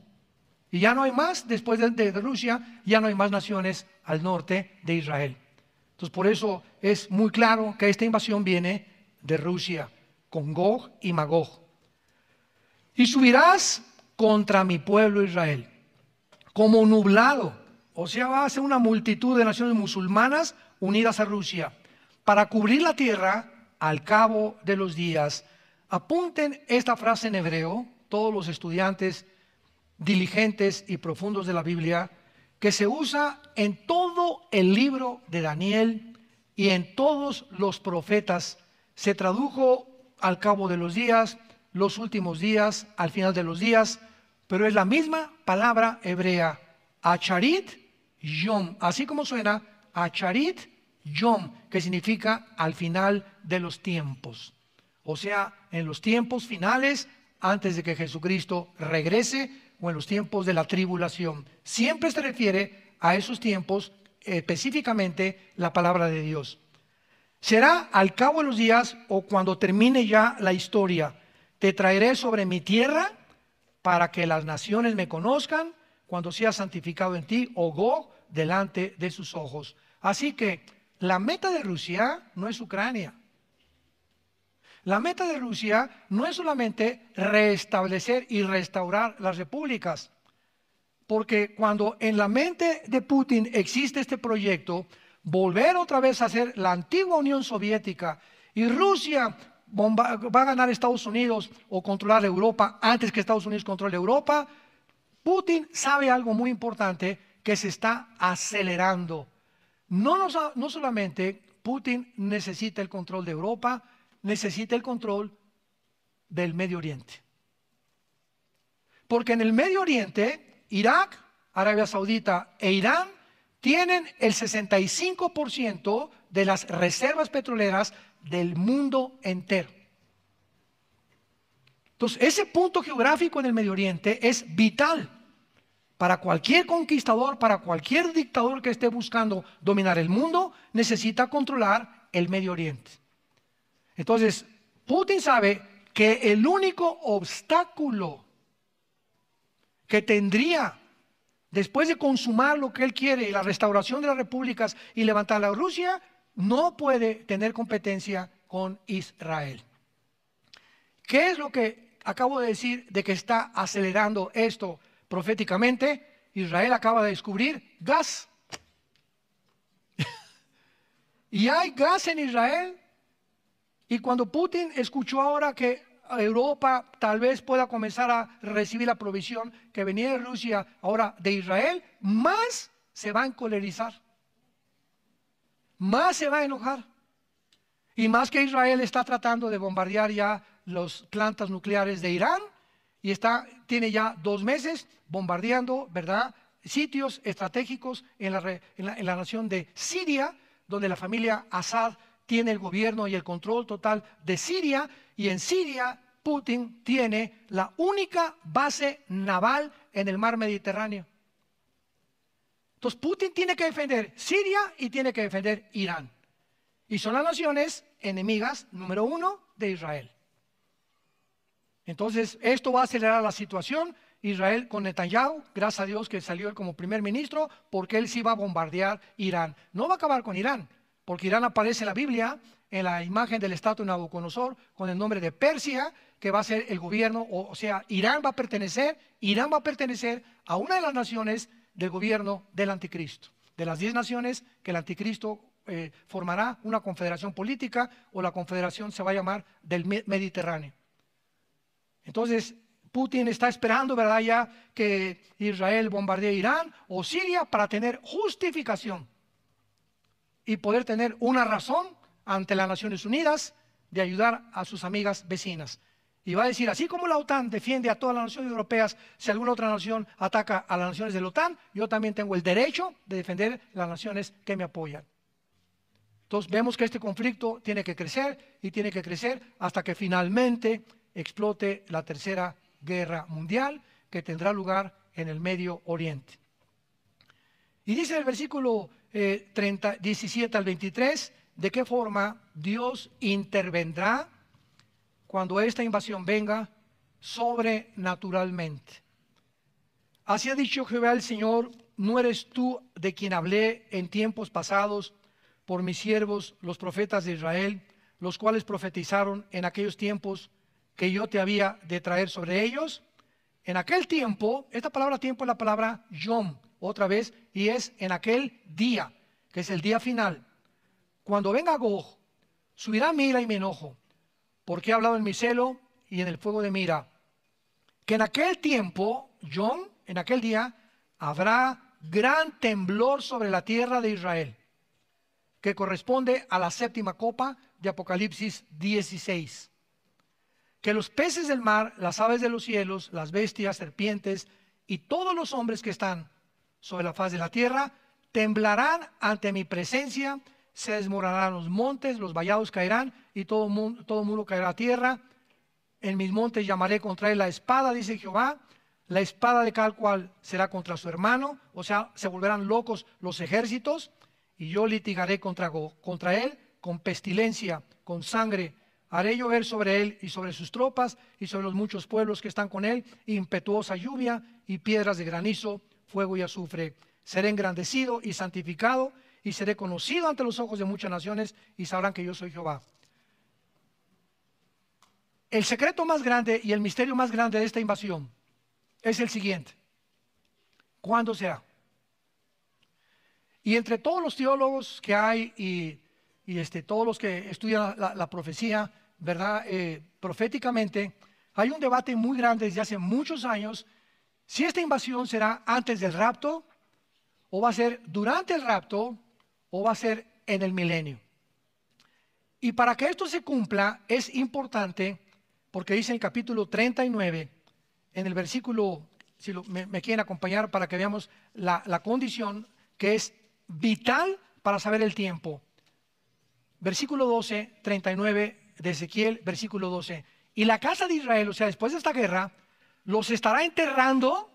Y ya no hay más, después de Rusia, ya no hay más naciones al norte de Israel. Entonces por eso es muy claro que esta invasión viene de Rusia, con Gog y Magog. Y subirás contra mi pueblo Israel, como nublado. O sea, va a ser una multitud de naciones musulmanas unidas a Rusia, para cubrir la tierra al cabo de los días. Apunten esta frase en hebreo, todos los estudiantes diligentes y profundos de la Biblia, que se usa en todo el libro de Daniel y en todos los profetas. Se tradujo al cabo de los días, los últimos días, al final de los días, pero es la misma palabra hebrea, acharit yom, así como suena, acharit yom, que significa al final de los tiempos. O sea, en los tiempos finales, antes de que Jesucristo regrese o en los tiempos de la tribulación. Siempre se refiere a esos tiempos, específicamente la palabra de Dios. Será al cabo de los días o cuando termine ya la historia. Te traeré sobre mi tierra para que las naciones me conozcan cuando sea santificado en ti, oh Gog, delante de sus ojos. Así que la meta de Rusia no es Ucrania. La meta de Rusia no es solamente restablecer y restaurar las repúblicas, porque cuando en la mente de Putin existe este proyecto, volver otra vez a ser la antigua Unión Soviética y Rusia va a ganar Estados Unidos o controlar Europa antes que Estados Unidos controle Europa, Putin sabe algo muy importante, que se está acelerando. No solamente Putin necesita el control de Europa, necesita el control del Medio Oriente. Porque en el Medio Oriente, Irak, Arabia Saudita e Irán tienen el 65% de las reservas petroleras del mundo entero. Entonces, ese punto geográfico en el Medio Oriente es vital para cualquier conquistador, para cualquier dictador que esté buscando dominar el mundo, necesita controlar el Medio Oriente. Entonces, Putin sabe que el único obstáculo que tendría después de consumar lo que él quiere, la restauración de las repúblicas y levantar a Rusia, no puede tener competencia con Israel. ¿Qué es lo que acabo de decir de que está acelerando esto proféticamente? Israel acaba de descubrir gas. Y hay gas en Israel. Y cuando Putin escuchó ahora que Europa tal vez pueda comenzar a recibir la provisión que venía de Rusia, ahora de Israel, más se va a encolerizar, más se va a enojar. Y más que Israel está tratando de bombardear ya las plantas nucleares de Irán, y tiene ya 2 meses bombardeando, ¿verdad?, sitios estratégicos en la nación de Siria, donde la familia Assad tiene el gobierno y el control total de Siria, y en Siria Putin tiene la única base naval en el mar Mediterráneo. Entonces Putin tiene que defender Siria y tiene que defender Irán. Y son las naciones enemigas número 1 de Israel. Entonces esto va a acelerar la situación. Israel con Netanyahu, gracias a Dios que salió él como primer ministro, porque él sí va a bombardear Irán. No va a acabar con Irán, porque Irán aparece en la Biblia, en la imagen del estatua de Nabucodonosor, con el nombre de Persia, que va a ser el gobierno, o sea, Irán va a pertenecer a una de las naciones del gobierno del anticristo. De las 10 naciones que el anticristo formará una confederación política, o la confederación se va a llamar del Mediterráneo. Entonces, Putin está esperando, ¿verdad?, ya que Israel bombardee Irán o Siria para tener justificación y poder tener una razón ante las Naciones Unidas de ayudar a sus amigas vecinas. Y va a decir, así como la OTAN defiende a todas las naciones europeas, si alguna otra nación ataca a las naciones de la OTAN, yo también tengo el derecho de defender las naciones que me apoyan. Entonces vemos que este conflicto tiene que crecer y tiene que crecer hasta que finalmente explote la Tercera Guerra Mundial, que tendrá lugar en el Medio Oriente. Y dice el versículo 17 al 23, de qué forma Dios intervendrá cuando esta invasión venga sobrenaturalmente. Así ha dicho Jehová el Señor: ¿no eres tú de quien hablé en tiempos pasados por mis siervos los profetas de Israel, los cuales profetizaron en aquellos tiempos que yo te había de traer sobre ellos? En aquel tiempo, esta palabra tiempo es la palabra yom, otra vez, y es en aquel día, que es el día final. Cuando venga Gog, subirá mi ira y mi enojo, porque he hablado en mi celo y en el fuego de mi ira. Que en aquel tiempo, yom, en aquel día, habrá gran temblor sobre la tierra de Israel, que corresponde a la 7ª copa de Apocalipsis 16. Que los peces del mar, las aves de los cielos, las bestias, serpientes y todos los hombres que están sobre la faz de la tierra temblarán ante mi presencia, se desmoronarán los montes, los vallados caerán y todo mundo caerá a tierra. en mis montes llamaré contra él la espada, dice Jehová, la espada de cada cual será contra su hermano, o sea, se volverán locos los ejércitos, y yo litigaré contra él con pestilencia, con sangre, haré llover sobre él y sobre sus tropas y sobre los muchos pueblos que están con él, impetuosa lluvia y piedras de granizo, fuego y azufre. Seré engrandecido y santificado y seré conocido ante los ojos de muchas naciones y sabrán que yo soy Jehová. El secreto más grande y el misterio más grande de esta invasión es el siguiente: ¿cuándo será? Y entre todos los teólogos que hay y todos los que estudian la profecía, ¿verdad? Proféticamente, hay un debate muy grande desde hace muchos años si esta invasión será antes del rapto, o va a ser durante el rapto, o va a ser en el milenio. Y para que esto se cumpla es importante, porque dice en el capítulo 39, en el versículo, si me quieren acompañar para que veamos la condición que es vital para saber el tiempo. Versículo 12, 39 de Ezequiel, versículo 12. Y la casa de Israel, o sea, después de esta guerra, los estará enterrando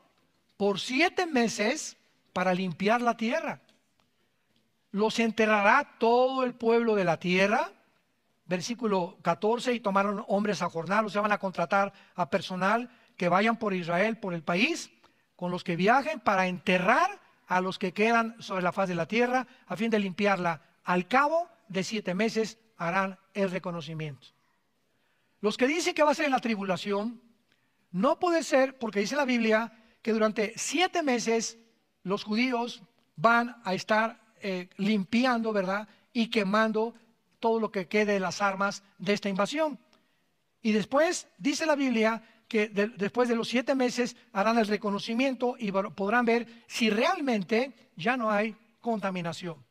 por 7 meses para limpiar la tierra. Los enterrará todo el pueblo de la tierra. Versículo 14, y tomaron hombres a jornal, o sea, van a contratar a personal que vayan por Israel, por el país, con los que viajen para enterrar a los que quedan sobre la faz de la tierra, a fin de limpiarla. Al cabo de 7 meses harán el reconocimiento. Los que dicen que va a ser en la tribulación, no puede ser, porque dice la Biblia que durante 7 meses los judíos van a estar limpiando, ¿verdad? Y quemando todo lo que quede de las armas de esta invasión. Y después dice la Biblia que después de los 7 meses harán el reconocimiento y podrán ver si realmente ya no hay contaminación.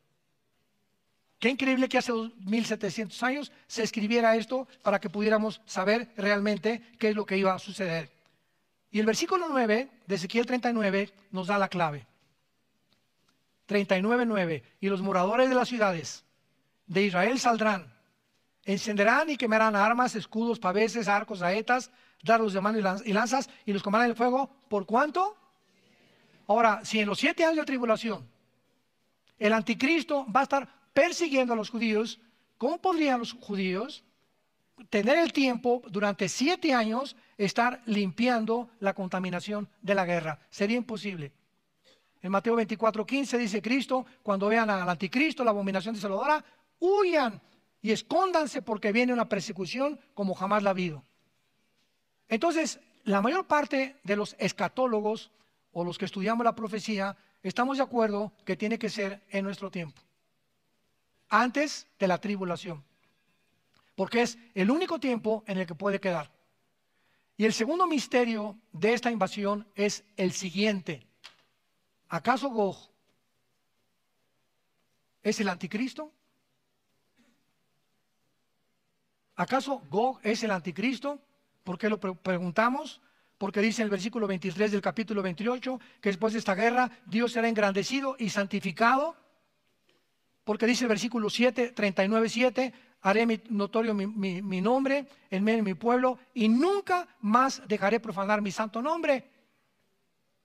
Qué increíble que hace 2700 años se escribiera esto para que pudiéramos saber realmente qué es lo que iba a suceder. Y el versículo 9 de Ezequiel 39 nos da la clave. 39:9. Y los moradores de las ciudades de Israel saldrán, encenderán y quemarán armas, escudos, paveses, arcos, saetas, dardos de mano y lanzas, y los quemarán en el fuego. ¿Por cuánto? Ahora, si en los 7 años de tribulación el anticristo va a estar persiguiendo a los judíos, ¿cómo podrían los judíos tener el tiempo durante 7 años estar limpiando la contaminación de la guerra? Sería imposible. En Mateo 24:15 dice Cristo: cuando vean al anticristo, la abominación desoladora, huyan y escóndanse, porque viene una persecución como jamás la ha habido. Entonces, la mayor parte de los escatólogos o los que estudiamos la profecía estamos de acuerdo que tiene que ser en nuestro tiempo, antes de la tribulación, porque es el único tiempo en el que puede quedar. Y el segundo misterio de esta invasión es el siguiente: ¿acaso Gog es el anticristo? ¿Acaso Gog es el anticristo? ¿Por qué lo preguntamos? Porque dice en el versículo 23 del capítulo 28 que después de esta guerra Dios será engrandecido y santificado. Porque dice el versículo 7, 39:7, haré notorio mi nombre en medio de mi pueblo y nunca más dejaré profanar mi santo nombre.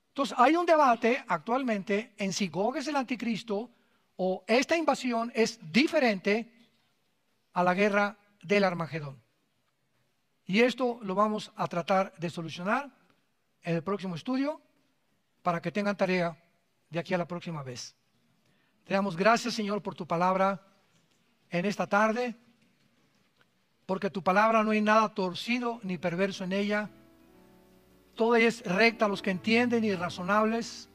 Entonces hay un debate actualmente en si Gog es el anticristo o esta invasión es diferente a la guerra del Armagedón. Y esto lo vamos a tratar de solucionar en el próximo estudio para que tengan tarea de aquí a la próxima vez. Te damos gracias, Señor, por tu palabra en esta tarde, porque tu palabra no hay nada torcido ni perverso en ella. Todo es recta a los que entienden y razonables,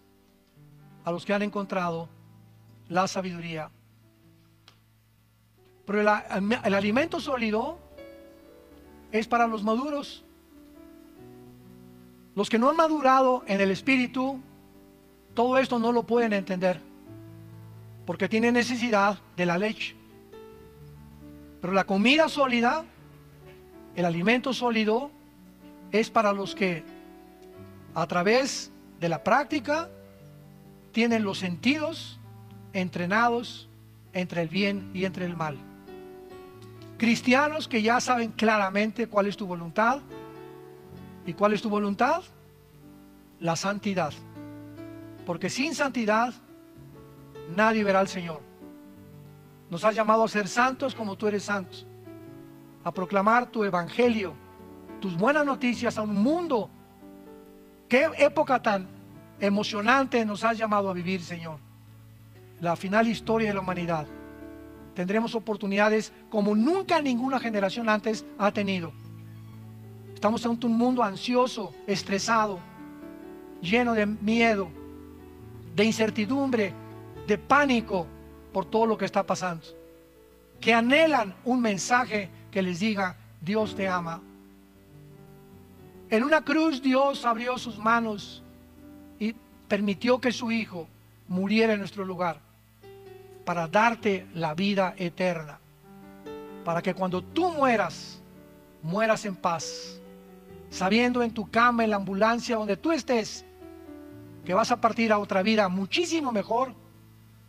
a los que han encontrado la sabiduría. Pero el alimento sólido es para los maduros. Los que no han madurado en el espíritu, todo esto no lo pueden entender, porque tienen necesidad de la leche. Pero la comida sólida, el alimento sólido, es para los que a través de la práctica tienen los sentidos entrenados entre el bien y entre el mal. Cristianos que ya saben claramente cuál es tu voluntad, ¿Y cuál es tu voluntad? La santidad. Porque sin santidad nadie verá al Señor. Nos has llamado a ser santos como tú eres santo, a proclamar tu evangelio, tus buenas noticias a un mundo. Qué época tan emocionante nos has llamado a vivir, Señor. La final historia de la humanidad. Tendremos oportunidades como nunca ninguna generación antes ha tenido. Estamos ante un mundo ansioso, estresado, lleno de miedo, de incertidumbre, de pánico por todo lo que está pasando, que anhelan un mensaje que les diga: Dios te ama. En una cruz Dios abrió sus manos y permitió que su Hijo muriera en nuestro lugar para darte la vida eterna, para que cuando tú mueras, mueras en paz, sabiendo en tu cama, en la ambulancia, donde tú estés, que vas a partir a otra vida muchísimo mejor,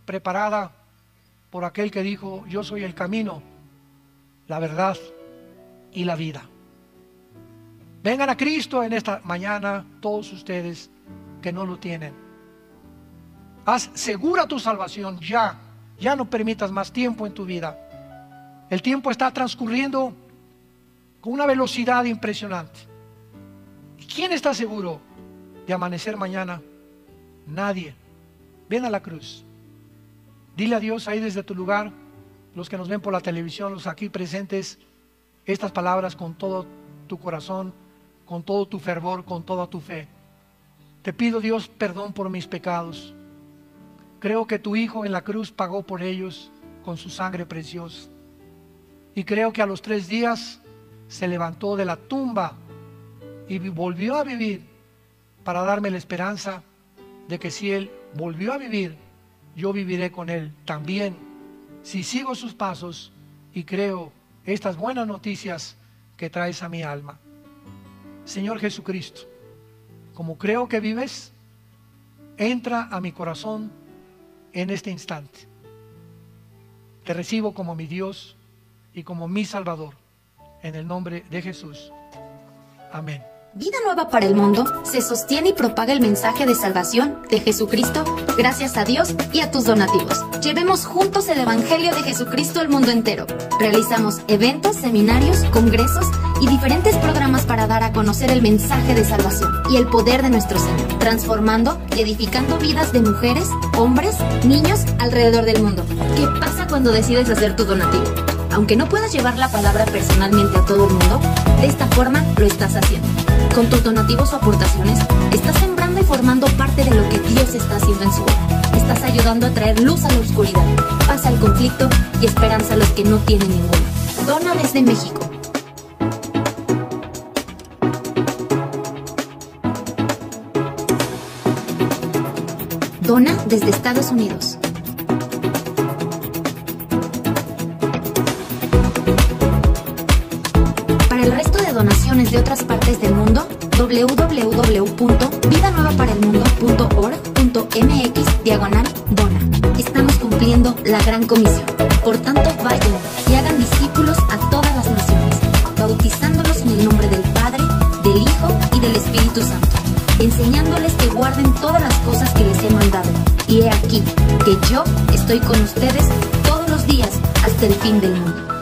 preparada por aquel que dijo: yo soy el camino, la verdad y la vida. Vengan a Cristo en esta mañana, todos ustedes que no lo tienen. Haz segura tu salvación ya. Ya no permitas más tiempo en tu vida. El tiempo está transcurriendo con una velocidad impresionante. ¿Y quién está seguro de amanecer mañana? Nadie. Ven a la cruz. Dile a Dios ahí desde tu lugar, los que nos ven por la televisión, los aquí presentes, estas palabras con todo tu corazón, con todo tu fervor, con toda tu fe. Te pido, Dios, perdón por mis pecados. Creo que tu Hijo en la cruz pagó por ellos con su sangre preciosa. Y creo que a los 3 días se levantó de la tumba y volvió a vivir para darme la esperanza de que si Él volvió a vivir, yo viviré con Él también, si sigo sus pasos y creo estas buenas noticias que traes a mi alma. Señor Jesucristo, como creo que vives, entra a mi corazón en este instante. Te recibo como mi Dios y como mi Salvador, en el nombre de Jesús. Amén. Vida Nueva para el Mundo se sostiene y propaga el mensaje de salvación de Jesucristo gracias a Dios y a tus donativos. Llevemos juntos el Evangelio de Jesucristo al mundo entero. Realizamos eventos, seminarios, congresos y diferentes programas para dar a conocer el mensaje de salvación y el poder de nuestro Señor, transformando y edificando vidas de mujeres, hombres, niños alrededor del mundo. ¿Qué pasa cuando decides hacer tu donativo? Aunque no puedas llevar la palabra personalmente a todo el mundo, de esta forma lo estás haciendo. Con tus donativos o aportaciones, estás sembrando y formando parte de lo que Dios está haciendo en su obra. Estás ayudando a traer luz a la oscuridad, paz al conflicto y esperanza a los que no tienen ninguna. Dona desde México. Dona desde Estados Unidos. Para el resto de donaciones de otras partes del mundo, www.vidanuevaparelmundo.org.mx/dona. Estamos cumpliendo la gran comisión. Por tanto, vayan y hagan discípulos a todas las naciones, bautizándolos en el nombre del Padre, del Hijo y del Espíritu Santo, enseñándoles que guarden todas las cosas que les he mandado. Y he aquí que yo estoy con ustedes todos los días hasta el fin del mundo.